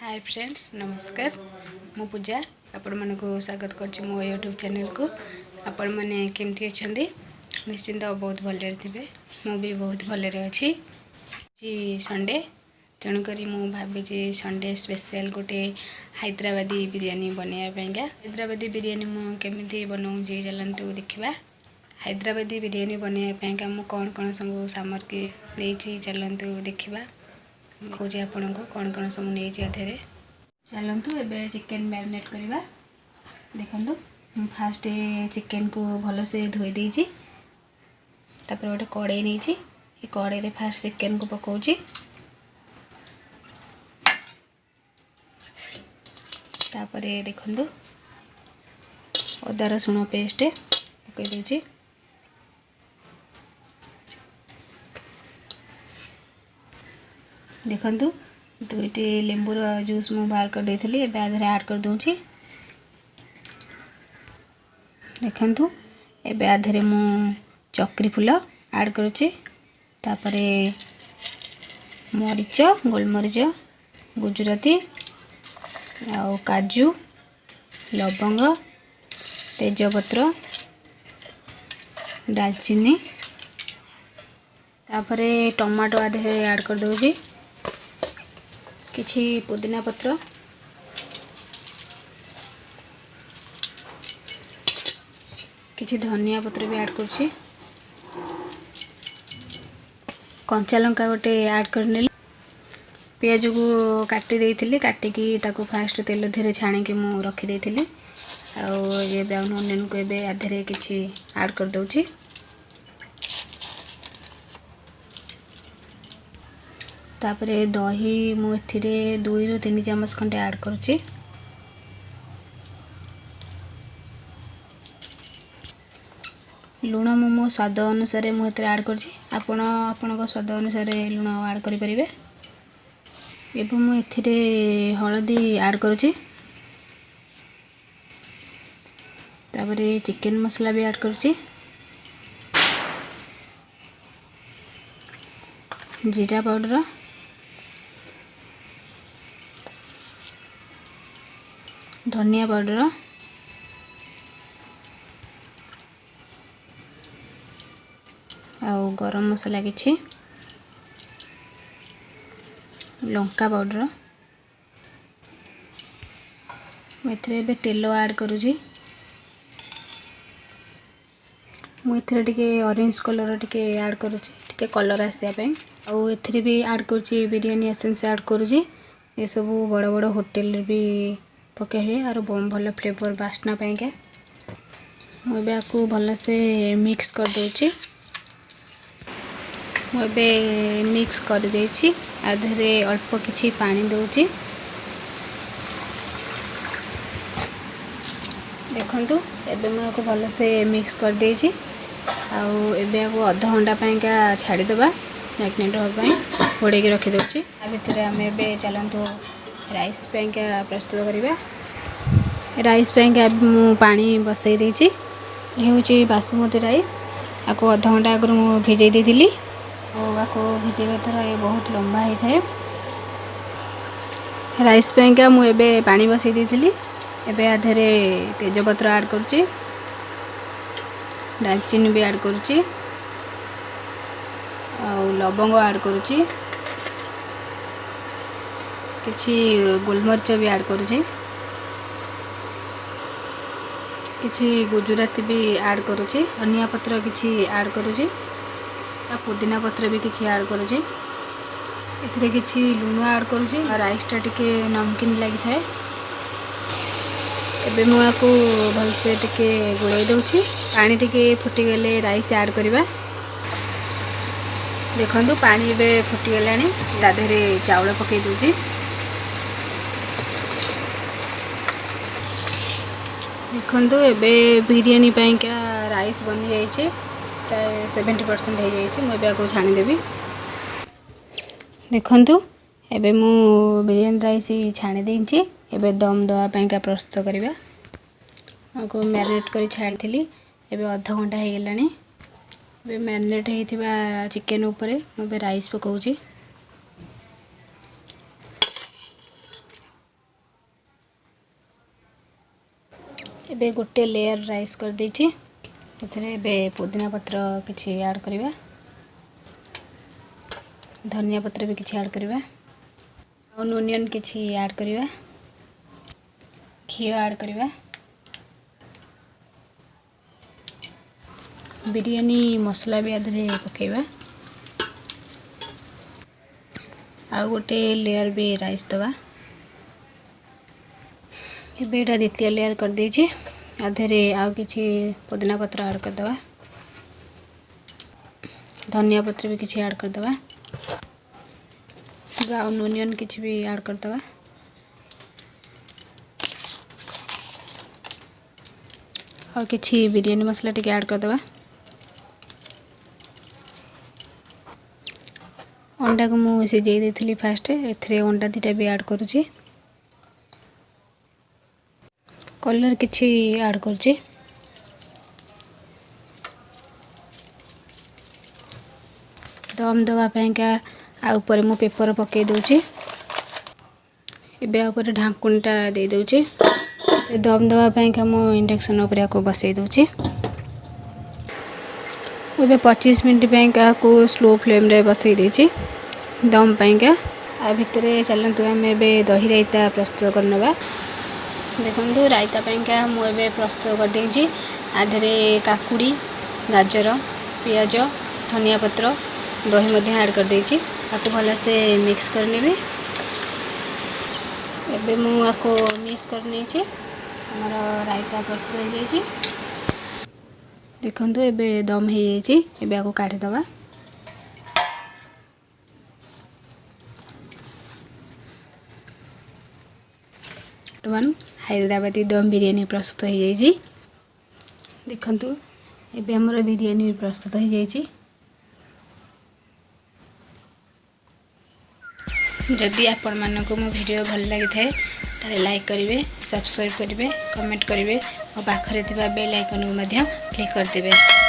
Hi friends नमस्कार मु पूजा आपण मन को स्वागत करछि मो यूट्यूब चैनल को। आपण माने केमती अछंदी निश्चिंत बहुत भले थे मु भी बहुत भले अच्छी जी संडे तेणु करी मु भाभी संडे स्पेशल गोटे हैदराबादी बिरयानी बनवाईका हैदराबादी बिरयानी मु केमती बनाऊँ चलतु देखा। हैदराबादी बिरयानी बनवाईका मु कौन कौन सब सामग्री नहीं चलतु देखा कौच आपण को कौन कौन सब नहीं अधे चलतु एवं चिकेन मैरिनेट करवा। देखो फास्ट चिकेन को भल से धोई देछि तापर गोटे कड़ाई नहीं कड़ाई रे फास्ट चिकेन को पकाउछि तापर देखो अदा रसुण पेस्ट पकई देछि देखंतु दुईटी लेंबूर जूस मु बाहर कर देथिली एबे आधरे ऐड कर दूची। देखंतु एबे आधरे मु चक्री फूल ऐड करूची तापरे मरीच गोलमरीच गुजराती आउ काजू लवंग तेजपत्र दालचीनी तापरे टमाटो आधे ऐड कर दूची किछि पुदीना पत्र किछि धनिया पत्र भी ऐड करछि कंचा लंका गोटे ऐड करनेली पियाज को काटी देइथिली काटिकी ताको फास्ट तेल धीरे छाणी की मु रखी देइथिली आउ ये ब्राउन अनियन को एबे आधरे किछि ऐड कर दउछि। तापरे दही मु एथिरे 2 ରୁ 3 चम्मच खंडे ऐड करछि लूण मो स्वाद अनुसार मु एथिरे ऐड करछि आपण आपनको स्वाद अनुसार लूण ऐड करि परिबे। एबे मु एथिरे हळदी ऐड करछि तापरे चिकन मसला भी ऐड करछि जीरा पाउडर धनिया पाउडर आउ गरम मसला किछि लंका पाउडर एथरे बे तेल ऐड करूजी मु एथरे टिके ऑरेंज कलर टिके ऐड करूची टिके कलर आसिया पे आउ एथरे भी ऐड करूची बिरयानी एसेंस ऐड करूची ये सब बड़ बड़ होटल भी पके हुए और भल फ्लेवर बास्ना पाइका मुझे आपको भल से मिक्स कर दूची मुझे मिक्स कर देछि आधरे अल्प किछि पानी दूची। देखंतु एबे मुझे भल से मिक्स कर देछि आउ एबे आपको अध घंटा पाइका छाड़ी दबा मैग्नेट होबाई घोड़े की रखी दउची। आ भितर आम एबे चलंतु राइस पाइका प्रस्तुत करिबा। राइस पाइका मु पानी बसई देछि ये होची बासमती राइस आको अध घंटा आगर मु भिजई देथिली और आको भिजेबे थरा ये बहुत लंबा ही थाए। राइस पाइका मु एबे पानी बसई देथिली एबे आधरे तेजपत्र ऐड करछि दालचीनी भी ऐड करुची और लवंग ऐड करुची किछि गोलमरीच भी ऐड करुची किछि गुजराती भी ऐड करुची धनिया पत्र किछि ऐड करुची पुदीना पत्र भी किछि ऐड करुची एथिरे किछि लूण ऐड करुची और राइस टा टिके नमकीन लागि थाए। एबे मु आको भल से टिके गोळाई दउची पानी टिके फुटी गले राइस ऐड करबा। देखंतु पानी एबे फुटी गलानी दाधरे चावल पकई दउची देखंतु एबे बिरयानी पाइका राइस बनी जाइछे 70% हो जाइछे मु एबे आको छाणी देबी। देखंतु एबे मु बिरयानी राइस छाणी देइछि एबे दम दवा पाइका प्रस्तुत करबा। आको मैरिनेट करी छाड़ीथिली एबे आधा घंटा हो गलानी एबे मैरिनेट हेइथिबा चिकन ऊपर मु एबे राइस पकाउछि एबे गोटे लेयर राइस कर देछि एथरे एबे पुदीना पत्र किछि ऐड करबा धनिया पत्र भी किछि ऐड करबा और ओनियन किछि ऐड करबा घी ऐड करबा बिरयानी मसला भी आधे पकेबा आ गोटे लेयर भी राइस दवा एबे एटा द्वितीय लेयर कर देछि आधे आउ किछि पुदीना पत्र ऐड कर दवा धनिया पत्र भी किछि ऐड कर दवा ब्राउन ओनियन किछि भी ऐड कर दवा और किछि बिरयानी मसला टिके ऐड कर दवा अंडा को मु सिझाई देथिली फास्ट एथरे अंडा दिटा भी ऐड करूची कलर किछि ऐड करछि दम दवा पैंका आ ऊपर मु पेपर पके दोची एबे ऊपर ढांकुनटा दे दोची दम दवा पैंका मु इंडक्शन ऊपर को बसई दोची एबे 25 मिनट पैंका को स्लो फ्लेम रे बसई देची दम पैंका आ भितरे चलंतु हम एबे दही रायता प्रस्तुत करनबा देखो रायता पैंका मुझे प्रस्तुत कर देछि आधे काकुड़ी गाजर पियाज धनिया पत्र दही मध्य ऐड कर देछि ताको भल से मिक्स कर नेबे एबे मु आको मिक्स कर नेछि हमर रायता प्रस्तुत हो जाइछि देखंतु एबे दम हो जाइछि एबे आको काढी दबा तमान हैदराबादी दम बिरयानी प्रस्तुत हो जाइछि देखंतु एबे हमर बिरयानी प्रस्तुत हो जाइछि जदि आपण मानको मो वीडियो भल लागि थाए ताले लाइक करिवे सब्सक्राइब करिवे कमेंट करिवे और पाखरे थिबा बेल आइकन को माध्यम क्लिक कर देबे।